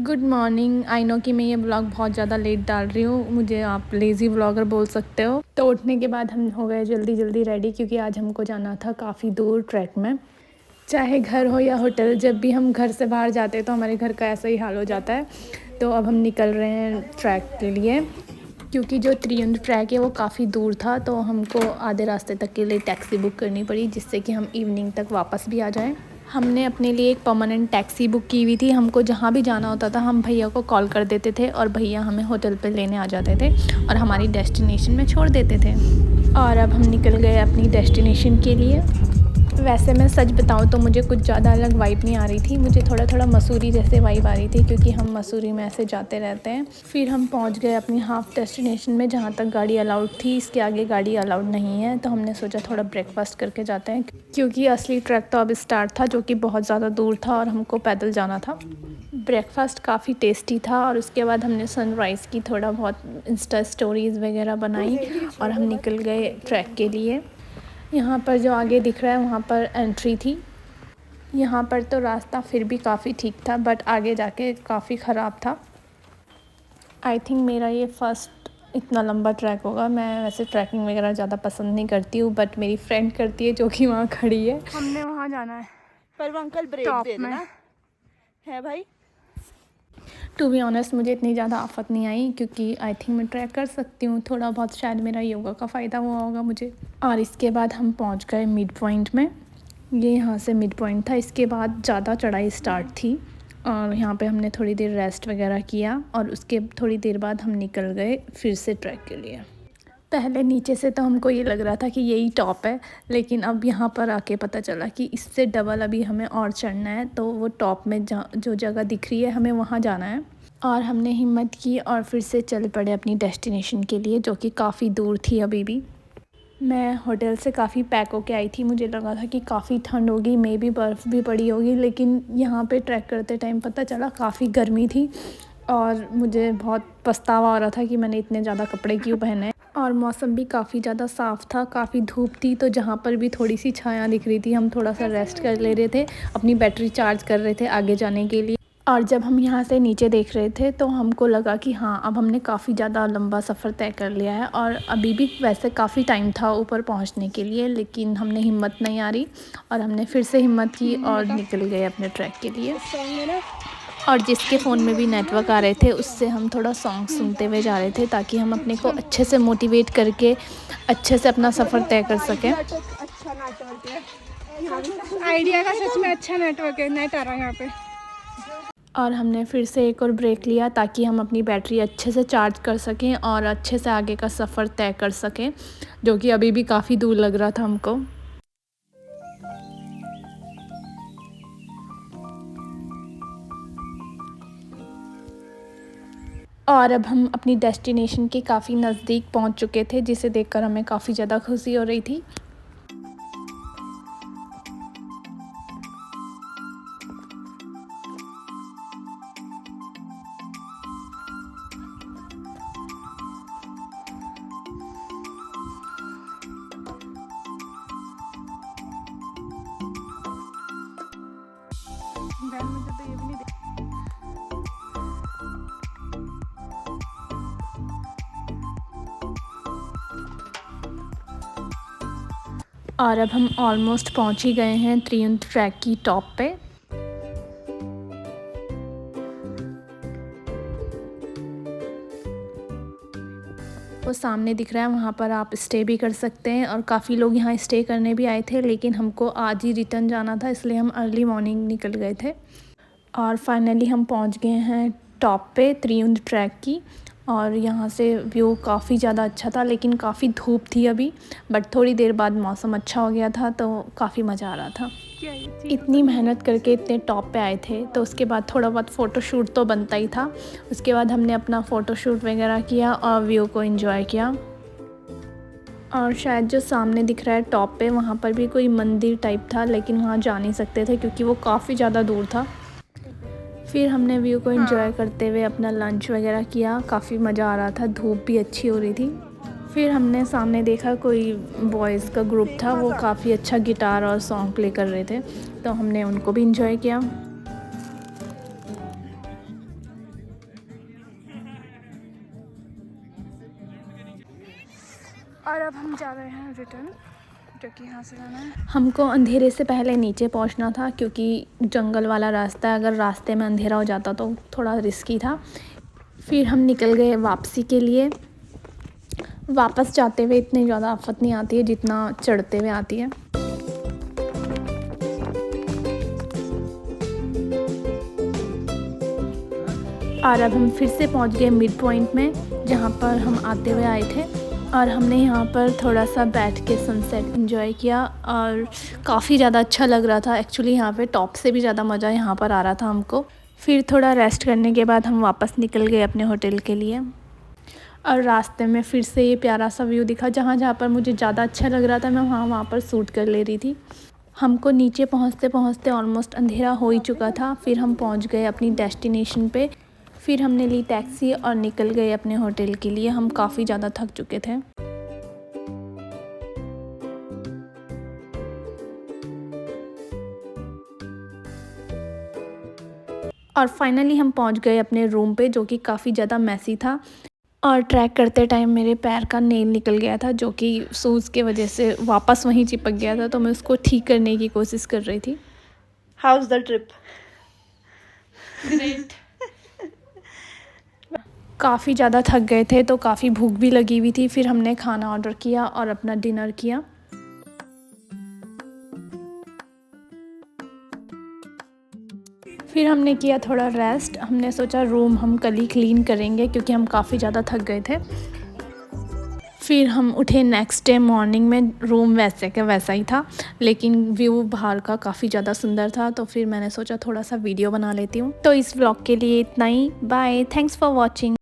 Good morning. I know कि मैं ये ब्लॉग बहुत ज़्यादा लेट डाल रही हूँ, मुझे आप लेज़ी ब्लॉगर बोल सकते हो। तो उठने के बाद हम हो गए जल्दी जल्दी रेडी, क्योंकि आज हमको जाना था काफ़ी दूर ट्रैक में। चाहे घर हो या होटल, जब भी हम घर से बाहर जाते हैं तो हमारे घर का ऐसा ही हाल हो जाता है। तो अब हम निकल रहे हैं ट्रैक के लिए, क्योंकि जो त्रियुंड ट्रैक है वो काफ़ी दूर था, तो हमको आधे रास्ते तक के लिए टैक्सी बुक करनी पड़ी, जिससे कि हम इवनिंग तक वापस भी आ जाएं। हमने अपने लिए एक परमानेंट टैक्सी बुक की हुई थी। हमको जहाँ भी जाना होता था हम भैया को कॉल कर देते थे और भैया हमें होटल पे लेने आ जाते थे और हमारी डेस्टिनेशन में छोड़ देते थे। और अब हम निकल गए अपनी डेस्टिनेशन के लिए। वैसे मैं सच बताऊँ तो मुझे कुछ ज़्यादा अलग वाइब नहीं आ रही थी, मुझे थोड़ा थोड़ा मसूरी जैसे वाइब आ रही थी, क्योंकि हम मसूरी में ऐसे जाते रहते हैं। फिर हम पहुंच गए अपनी हाफ डेस्टिनेशन में, जहां तक गाड़ी अलाउड थी। इसके आगे गाड़ी अलाउड नहीं है, तो हमने सोचा थोड़ा ब्रेकफास्ट करके जाते हैं, क्योंकि असली ट्रैक तो अब स्टार्ट था, जो कि बहुत ज़्यादा दूर था और हमको पैदल जाना था। ब्रेकफास्ट काफ़ी टेस्टी था और उसके बाद हमने सनराइज़ की थोड़ा बहुत इंस्टा स्टोरीज़ वगैरह बनाई और हम निकल गए ट्रैक के लिए। यहाँ पर जो आगे दिख रहा है वहाँ पर एंट्री थी। यहाँ पर तो रास्ता फिर भी काफ़ी ठीक था, बट आगे जाके काफ़ी ख़राब था। आई थिंक मेरा ये फ़र्स्ट इतना लंबा ट्रैक होगा। मैं वैसे ट्रैकिंग वगैरह ज़्यादा पसंद नहीं करती हूँ, बट मेरी फ्रेंड करती है, जो कि वहाँ खड़ी है। हमने वहाँ जाना है, पर वो अंकल ब्रेक दे देना है भाई। टू बी ऑनेस्ट मुझे इतनी ज़्यादा आफत नहीं आई, क्योंकि आई थिंक मैं ट्रैक कर सकती हूँ थोड़ा बहुत। शायद मेरा योगा का फ़ायदा हुआ होगा मुझे। और इसके बाद हम पहुँच गए मिड पॉइंट में। ये यहाँ से मिड पॉइंट था। इसके बाद ज़्यादा चढ़ाई स्टार्ट थी और यहाँ पे हमने थोड़ी देर रेस्ट वगैरह किया और उसके थोड़ी देर बाद हम निकल गए फिर से ट्रैक के लिए। पहले नीचे से तो हमको ये लग रहा था कि यही टॉप है, लेकिन अब यहाँ पर आके पता चला कि इससे डबल अभी हमें और चढ़ना है। तो वो टॉप में जो जगह दिख रही है हमें वहाँ जाना है। और हमने हिम्मत की और फिर से चल पड़े अपनी डेस्टिनेशन के लिए, जो कि काफ़ी दूर थी अभी भी। मैं होटल से काफ़ी पैक होके आई थी, मुझे लगा था कि काफ़ी ठंड होगी, मे भी बर्फ़ भी पड़ी होगी, लेकिन यहाँ पे ट्रैक करते टाइम पता चला काफ़ी गर्मी थी और मुझे बहुत पछतावा हो रहा था कि मैंने इतने ज़्यादा कपड़े क्यों पहने। और मौसम भी काफ़ी ज़्यादा साफ़ था, काफ़ी धूप थी, तो जहाँ पर भी थोड़ी सी छाया दिख रही थी हम थोड़ा सा रेस्ट कर ले रहे थे, अपनी बैटरी चार्ज कर रहे थे आगे जाने के लिए। और जब हम यहाँ से नीचे देख रहे थे तो हमको लगा कि हाँ, अब हमने काफ़ी ज़्यादा लंबा सफ़र तय कर लिया है और अभी भी वैसे काफ़ी टाइम था ऊपर पहुँचने के लिए, लेकिन हमने हिम्मत नहीं हारी और हमने फिर से हिम्मत की और निकल गए अपने ट्रैक के लिए। और जिसके फ़ोन में भी नेटवर्क आ रहे थे उससे हम थोड़ा सॉन्ग सुनते हुए जा रहे थे, ताकि हम अपने को अच्छे से मोटिवेट करके अच्छे से अपना सफ़र तय कर सकें। अच्छा नेटवर्क है आइडिया का, सच में अच्छा नेटवर्क है, नेट आ रहा है यहाँ पे। और हमने फिर से एक और ब्रेक लिया ताकि हम अपनी बैटरी अच्छे से चार्ज कर सकें और अच्छे से आगे का सफ़र तय कर सकें, जो कि अभी भी काफ़ी दूर लग रहा था हमको। और अब हम अपनी डेस्टिनेशन के काफ़ी नज़दीक पहुंच चुके थे, जिसे देखकर हमें काफ़ी ज़्यादा खुशी हो रही थी। मुझे तो ये भी नहीं और अब हम ऑलमोस्ट पहुंच ही गए हैं त्रियुंड ट्रैक की टॉप पे। वो सामने दिख रहा है, वहाँ पर आप स्टे भी कर सकते हैं और काफ़ी लोग यहाँ स्टे करने भी आए थे, लेकिन हमको आज ही रिटर्न जाना था, इसलिए हम अर्ली मॉर्निंग निकल गए थे। और फाइनली हम पहुँच गए हैं टॉप पे त्रियुंड ट्रैक की। और यहाँ से व्यू काफ़ी ज़्यादा अच्छा था, लेकिन काफ़ी धूप थी अभी, बट थोड़ी देर बाद मौसम अच्छा हो गया था, तो काफ़ी मज़ा आ रहा था। इतनी मेहनत करके इतने टॉप पे आए थे, तो उसके बाद थोड़ा बहुत फ़ोटोशूट तो बनता ही था। उसके बाद हमने अपना फ़ोटोशूट वगैरह किया और व्यू को एंजॉय किया। और शायद जो सामने दिख रहा है टॉप पे, वहाँ पर भी कोई मंदिर टाइप था, लेकिन वहाँ जा नहीं सकते थे क्योंकि वो काफ़ी ज़्यादा दूर था। फिर हमने व्यू को एंजॉय करते हुए अपना लंच वगैरह किया, काफ़ी मज़ा आ रहा था, धूप भी अच्छी हो रही थी। फिर हमने सामने देखा कोई बॉयज़ का ग्रुप था, वो काफ़ी अच्छा गिटार और सॉन्ग प्ले कर रहे थे, तो हमने उनको भी एंजॉय किया। और अब हम जा रहे हैं रिटर्न, जो कि यहाँ से जाना है। हमको अंधेरे से पहले नीचे पहुंचना था क्योंकि जंगल वाला रास्ता है, अगर रास्ते में अंधेरा हो जाता तो थोड़ा रिस्की था। फिर हम निकल गए वापसी के लिए। वापस जाते हुए इतनी ज़्यादा आफत नहीं आती है जितना चढ़ते हुए आती है। और अब हम फिर से पहुंच गए मिड पॉइंट में, जहां पर हम आते हुए आए थे। और हमने यहाँ पर थोड़ा सा बैठ के सनसेट एंजॉय किया और काफ़ी ज़्यादा अच्छा लग रहा था। एक्चुअली यहाँ पे टॉप से भी ज़्यादा मज़ा यहाँ पर आ रहा था हमको। फिर थोड़ा रेस्ट करने के बाद हम वापस निकल गए अपने होटल के लिए। और रास्ते में फिर से ये प्यारा सा व्यू दिखा। जहाँ जहाँ पर मुझे ज़्यादा अच्छा लग रहा था मैं वहाँ पर शूट कर ले रही थी। हमको नीचे पहुँचते पहुँचते ऑलमोस्ट अंधेरा हो ही चुका था। फिर हम पहुँच गए अपनी डेस्टिनेशन पे। फिर हमने ली टैक्सी और निकल गए अपने होटल के लिए। हम काफ़ी ज़्यादा थक चुके थे। और फाइनली हम पहुंच गए अपने रूम पे, जो कि काफ़ी ज़्यादा मैसी था। और ट्रैक करते टाइम मेरे पैर का नेल निकल गया था, जो कि शूज़ की वजह से वापस वहीं चिपक गया था। तो मैं उसको ठीक करने की कोशिश कर रही थी। House the trip? ग्रेट। काफ़ी ज़्यादा थक गए थे तो काफ़ी भूख भी लगी हुई थी। फिर हमने खाना ऑर्डर किया और अपना डिनर किया। फिर हमने किया थोड़ा रेस्ट। हमने सोचा रूम हम कल ही क्लीन करेंगे क्योंकि हम काफ़ी ज़्यादा थक गए थे। फिर हम उठे नेक्स्ट डे मॉर्निंग में। रूम वैसे का वैसा ही था, लेकिन व्यू बाहर का काफ़ी ज़्यादा सुंदर था। तो फिर मैंने सोचा थोड़ा सा वीडियो बना लेती हूँ। तो इस व्लॉग के लिए इतना ही। Bye, thanks for watching.